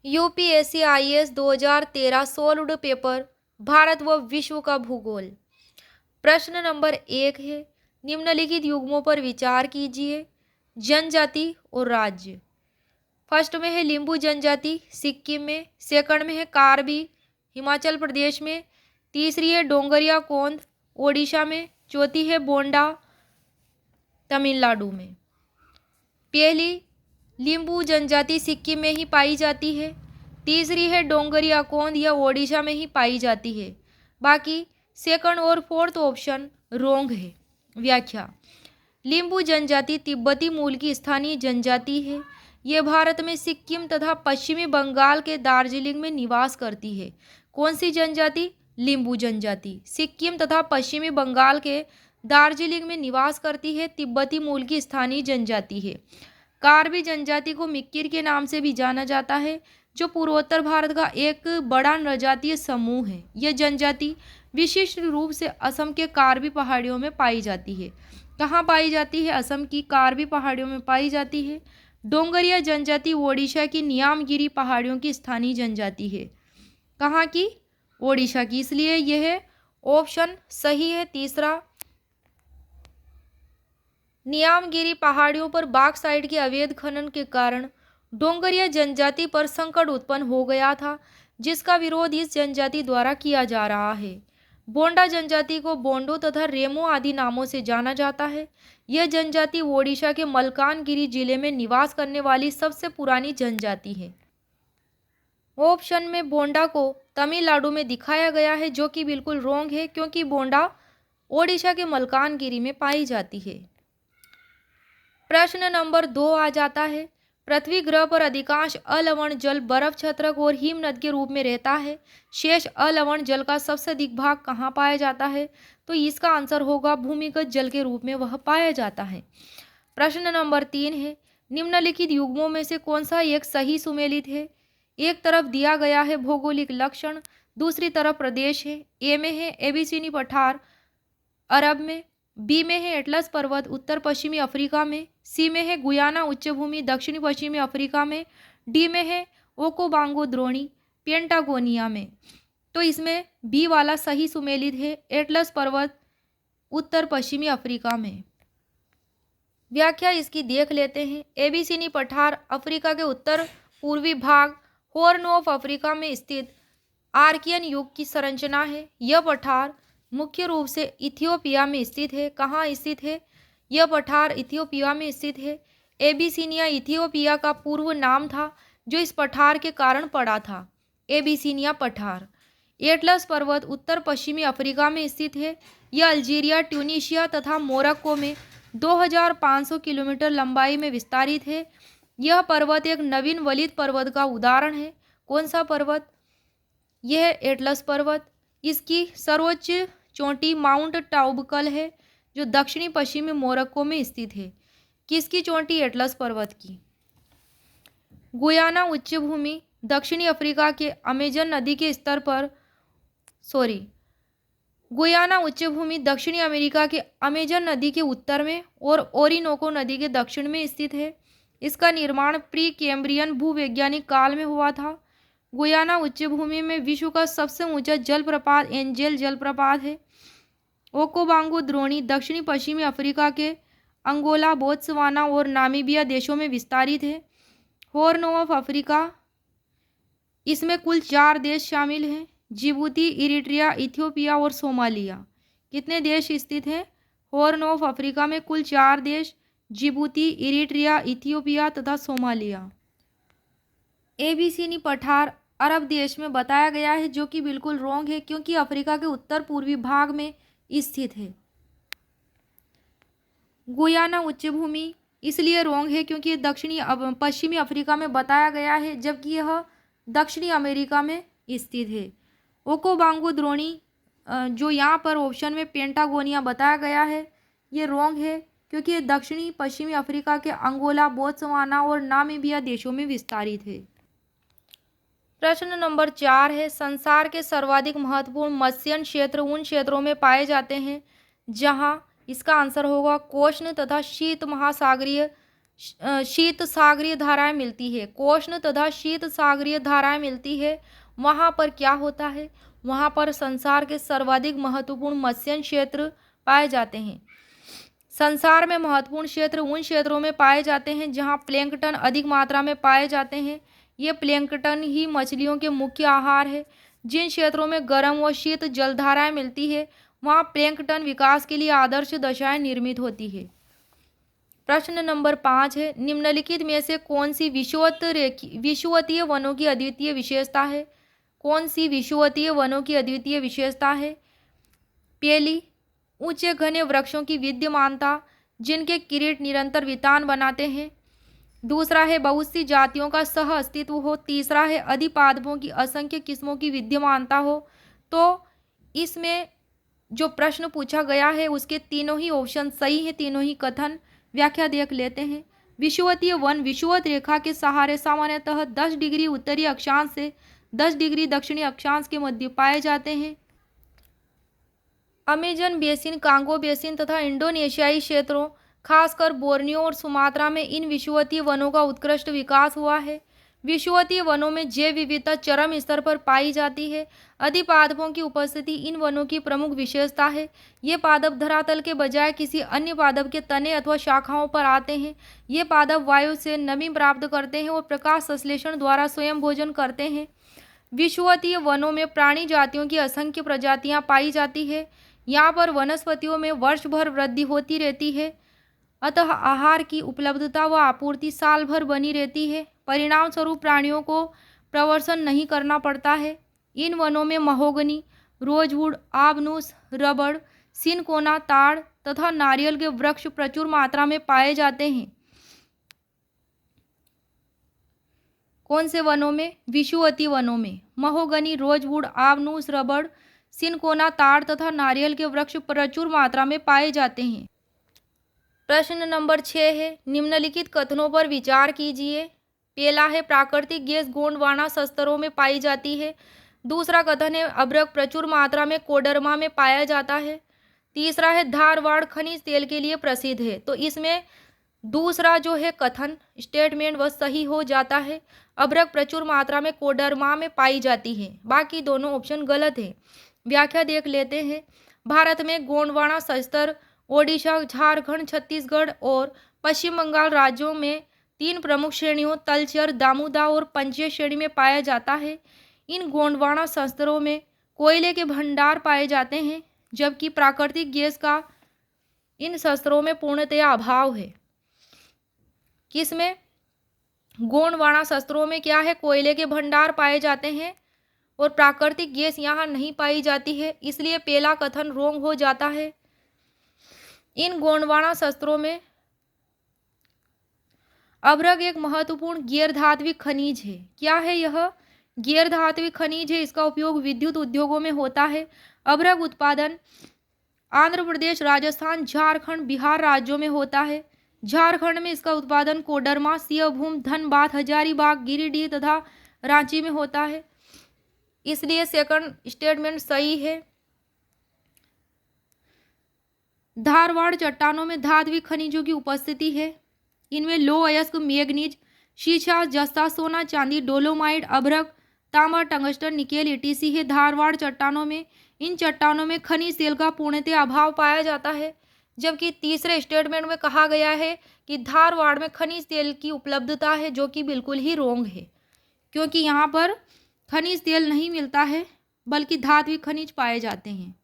UPSC IAS 2013 solved paper Bharat व विश्व का भूगोल। प्रश्न नंबर 1 है, निम्नलिखित युग्मों पर विचार कीजिए। जनजाति और राज्य। फर्स्ट में है लिम्बू जनजाति सिक्किम में, सेकंड में है कार्बी हिमाचल प्रदेश में, तीसरी है डोंगरिया कोंद ओडिशा में, चौथी है बोंडा तमिलनाडु में। पहली लिम्बू जनजाति सिक्किम में ही पाई जाती है, तीसरी है डोंगरिया कोंद यह ओडिशा में ही पाई जाती है। बाकी सेकंड और फोर्थ ऑप्शन रोंग है। व्याख्या। लिम्बू जनजाति तिब्बती मूल की स्थानीय जनजाति है। ये भारत में सिक्किम तथा पश्चिमी बंगाल के दार्जिलिंग में निवास करती है। कौन सी जनजाति? लिम्बू जनजाति सिक्किम तथा पश्चिमी बंगाल के दार्जिलिंग में निवास करती है। तिब्बती मूल की स्थानीय जनजाति है। कार्बी जनजाति को मिक्किर के नाम से भी जाना जाता है, जो पूर्वोत्तर भारत का एक बड़ा नृजातीय समूह है। यह जनजाति विशिष्ट रूप से असम के कार्बी पहाड़ियों में पाई जाती है। कहाँ पाई जाती है? असम की कार्बी पहाड़ियों में पाई जाती है। डोंगरिया जनजाति ओडिशा की नियामगिरी पहाड़ियों की स्थानीय जनजाति है। कहाँ की? ओडिशा की, इसलिए यह ऑप्शन सही है तीसरा। नियामगिरी पहाड़ियों पर बॉक्साइट के अवैध खनन के कारण डोंगरिया जनजाति पर संकट उत्पन्न हो गया था, जिसका विरोध इस जनजाति द्वारा किया जा रहा है। बोंडा जनजाति को बोंडो तथा रेमो आदि नामों से जाना जाता है। यह जनजाति ओडिशा के मलकानगिरी जिले में निवास करने वाली सबसे पुरानी जनजाति है। ऑप्शन में बोंडा को तमिलनाडु में दिखाया गया है, जो कि बिल्कुल रॉन्ग है, क्योंकि बोंडा ओडिशा के मलकानगिरी में पाई जाती है। प्रश्न नंबर 2 आ जाता है, पृथ्वी ग्रह पर अधिकांश अलवण जल बर्फ छत्रक और हिमनद के रूप में रहता है। शेष अलवण जल का सबसे अधिक भाग कहाँ पाया जाता है? तो इसका आंसर होगा भूमिगत जल के रूप में वह पाया जाता है। प्रश्न नंबर 3 है, निम्नलिखित युग्मों में से कौन सा एक सही सुमेलित है? एक तरफ दिया गया है भौगोलिक लक्षण, दूसरी तरफ प्रदेश है। ए में है एबीसीनी पठार अरब में, बी में है एटलस पर्वत उत्तर पश्चिमी अफ्रीका में, सी में है गुयाना उच्चभूमि दक्षिणी पश्चिमी अफ्रीका में, डी में है ओकोबांगो द्रोणी पेंटागोनिया में। तो इसमें बी वाला सही सुमेलित है, एटलस पर्वत उत्तर पश्चिमी अफ्रीका में। व्याख्या इसकी देख लेते हैं। एबीसीनी पठार अफ्रीका के उत्तर पूर्वी भाग हॉर्न ऑफ अफ्रीका में स्थित आर्कियन युग की संरचना है। यह पठार मुख्य रूप से इथियोपिया में स्थित है। कहाँ स्थित है? यह पठार इथियोपिया में स्थित है। एबीसीनिया इथियोपिया का पूर्व नाम था, जो इस पठार के कारण पड़ा था, एबीसीनिया पठार। एटलस पर्वत उत्तर पश्चिमी अफ्रीका में स्थित है। यह अल्जीरिया, ट्यूनीशिया तथा मोरक्को में 2500 किलोमीटर लंबाई में विस्तारित है। यह पर्वत एक नवीन वलित पर्वत का उदाहरण है। कौन सा पर्वत? यह एटलस पर्वत। इसकी सर्वोच्च चोटी माउंट टाउबकल है, जो दक्षिणी पश्चिमी मोरक्को में स्थित है। किसकी चोटी? एटलस पर्वत की। गुयाना उच्चभूमि दक्षिणी अफ्रीका के अमेजन नदी के स्तर पर गुयाना उच्चभूमि दक्षिणी अमेरिका के अमेजन नदी के उत्तर में और ओरिनोको नदी के दक्षिण में स्थित है। इसका निर्माण प्री कैम्ब्रियन भूवैज्ञानिक काल में हुआ था। गुयाना उच्चभूमि में विश्व का सबसे ऊंचा जलप्रपात एंजेल जलप्रपात है। ओकोबांगो द्रोणी दक्षिणी पश्चिमी अफ्रीका के अंगोला, बोत्सवाना और नामीबिया देशों में विस्तारित है। हॉर्न ऑफ अफ्रीका, इसमें कुल 4 देश शामिल हैं, जिबूती, इरिट्रिया, इथियोपिया और सोमालिया। कितने देश स्थित हैं? हॉर्न ऑफ अफ्रीका में कुल 4 देश, जिबूती, इरिट्रिया, इथियोपिया तथा सोमालिया। एबीसीनी पठार अरब देश में बताया गया है, जो कि बिल्कुल रॉन्ग है, क्योंकि अफ्रीका के उत्तर पूर्वी भाग में स्थित है। गुयाना उच्चभूमि इसलिए रॉन्ग है क्योंकि दक्षिणी पश्चिमी अफ्रीका में बताया गया है, जबकि यह दक्षिणी अमेरिका में स्थित है। ओकोबांगो द्रोणी जो यहाँ पर ऑप्शन में पेंटागोनिया बताया गया है, ये रॉन्ग है, क्योंकि ये दक्षिणी पश्चिमी अफ्रीका के अंगोला, बोत्सवाना और नामीबिया देशों में विस्तारित है। प्रश्न नंबर 4 है, संसार के सर्वाधिक महत्वपूर्ण मत्स्यन क्षेत्र उन क्षेत्रों में पाए जाते हैं जहां, इसका आंसर होगा कोष्ण तथा शीत महासागरीय शीत सागरीय धाराएं मिलती है, कोष्ण तथा शीत सागरीय धाराएं मिलती है, वहाँ पर क्या होता है, वहाँ पर संसार के सर्वाधिक महत्वपूर्ण मत्स्य क्षेत्र पाए जाते हैं। संसार में महत्वपूर्ण क्षेत्र उन क्षेत्रों में पाए जाते हैं जहाँ प्लैंकटन अधिक मात्रा में पाए जाते हैं। ये प्लैंकटन ही मछलियों के मुख्य आहार है। जिन क्षेत्रों में गर्म व शीत जलधाराएं मिलती है वहाँ प्लैंकटन विकास के लिए आदर्श दशाएं निर्मित होती है। प्रश्न नंबर 5 है, निम्नलिखित में से कौन सी विषुवतीय वनों की अद्वितीय विशेषता है? कौन सी विषुवतीय वनों की अद्वितीय विशेषता है? पहली, ऊंचे घने वृक्षों की विद्यमानता जिनके किरीट निरंतर वितान बनाते हैं। दूसरा है बहुत सी जातियों का सह अस्तित्व हो। तीसरा है अधिपादपों की असंख्य किस्मों की विद्यमानता हो। तो इसमें जो प्रश्न पूछा गया है उसके तीनों ही ऑप्शन सही है, तीनों ही कथन। व्याख्या देख लेते हैं। विषुवतीय वन विषुवत रेखा के सहारे सामान्यतः 10 डिग्री उत्तरी अक्षांश से 10 डिग्री दक्षिणी अक्षांश के मध्य पाए जाते हैं। अमेजन बेसिन, कांगो बेसिन तथा इंडोनेशियाई क्षेत्रों खासकर बोर्नियो और सुमात्रा में इन विषुवतीय वनों का उत्कृष्ट विकास हुआ है। विषुवतीय वनों में जैव विविधता चरम स्तर पर पाई जाती है। अधिपादपों की उपस्थिति इन वनों की प्रमुख विशेषता है। ये पादप धरातल के बजाय किसी अन्य पादप के तने अथवा शाखाओं पर आते हैं। ये पादप वायु से नमी प्राप्त करते हैं और प्रकाश संश्लेषण द्वारा स्वयं भोजन करते हैं। विषुवतीय वनों में प्राणी जातियों की असंख्य प्रजातियां पाई जाती है। यहाँ पर वनस्पतियों में वर्ष भर वृद्धि होती रहती है, अतः आहार की उपलब्धता व आपूर्ति साल भर बनी रहती है। परिणाम स्वरूप प्राणियों को प्रवर्सन नहीं करना पड़ता है। इन वनों में महोगनी, रोजवुड, आबनूस, रबड़, सिनकोना, ताड़ तथा नारियल के वृक्ष प्रचुर मात्रा में पाए जाते हैं। कौन से वनों में? विषुवतीय वनों में महोगनी, रोजवुड, आबनूस, रबड़, सिनकोना, ताड़ तथा नारियल के वृक्ष प्रचुर मात्रा में पाए जाते हैं। प्रश्न नंबर 6 है, निम्नलिखित कथनों पर विचार कीजिए। पहला है प्राकृतिक गैस गोंडवाना सस्तरों में पाई जाती है। दूसरा कथन है अभ्रक प्रचुर मात्रा में कोडरमा में पाया जाता है। तीसरा है धारवाड़ खनिज तेल के लिए प्रसिद्ध है। तो इसमें दूसरा जो है कथन स्टेटमेंट वह सही हो जाता है। अभ्रक प्रचुर मात्रा में कोडरमा में पाई जाती है। बाकी दोनों ऑप्शन गलत है। व्याख्या देख लेते हैं। भारत में गोंडवाना सस्तर ओडिशा, झारखंड, छत्तीसगढ़ और पश्चिम बंगाल राज्यों में 3 प्रमुख श्रेणियों तलचर, दामुदा और पंचीय श्रेणी में पाया जाता है। इन गोंडवाना संस्तरों में कोयले के भंडार पाए जाते हैं, जबकि प्राकृतिक गैस का इन संस्तरों में पूर्णतया अभाव है। किसमें? गोंडवाना संस्तरों में क्या है? कोयले के भंडार पाए जाते हैं और प्राकृतिक गैस यहाँ नहीं पाई जाती है, इसलिए पहला कथन रोंग हो जाता है। इन गोंडवाना शस्त्रों में अभ्रक एक महत्वपूर्ण गैर धात्विक खनिज है। क्या है यह? गैर धात्विक खनिज है। इसका उपयोग विद्युत उद्योगों में होता है। अभ्रक उत्पादन आंध्र प्रदेश, राजस्थान, झारखंड, बिहार राज्यों में होता है। झारखंड में इसका उत्पादन कोडरमा, सिंहभूम, धनबाद, हजारीबाग, गिरिडीह तथा रांची में होता है। इसलिए सेकंड स्टेटमेंट सही है। धारवाड़ चट्टानों में धात्विक खनिजों की उपस्थिति है। इनमें लौह अयस्क, मैग्नीज, शीशा, जस्ता, सोना, चांदी, डोलोमाइट, अभ्रक, तांबा, टंगस्टन, निकेल ईटीसी है। धारवाड़ चट्टानों में इन चट्टानों में खनिज तेल का पूर्णतः अभाव पाया जाता है, जबकि तीसरे स्टेटमेंट में कहा गया है कि धारवाड़ में खनिज तेल की उपलब्धता है, जो कि बिल्कुल ही रोंग है, क्योंकि यहाँ पर खनिज तेल नहीं मिलता है बल्कि धात्विक खनिज पाए जाते हैं।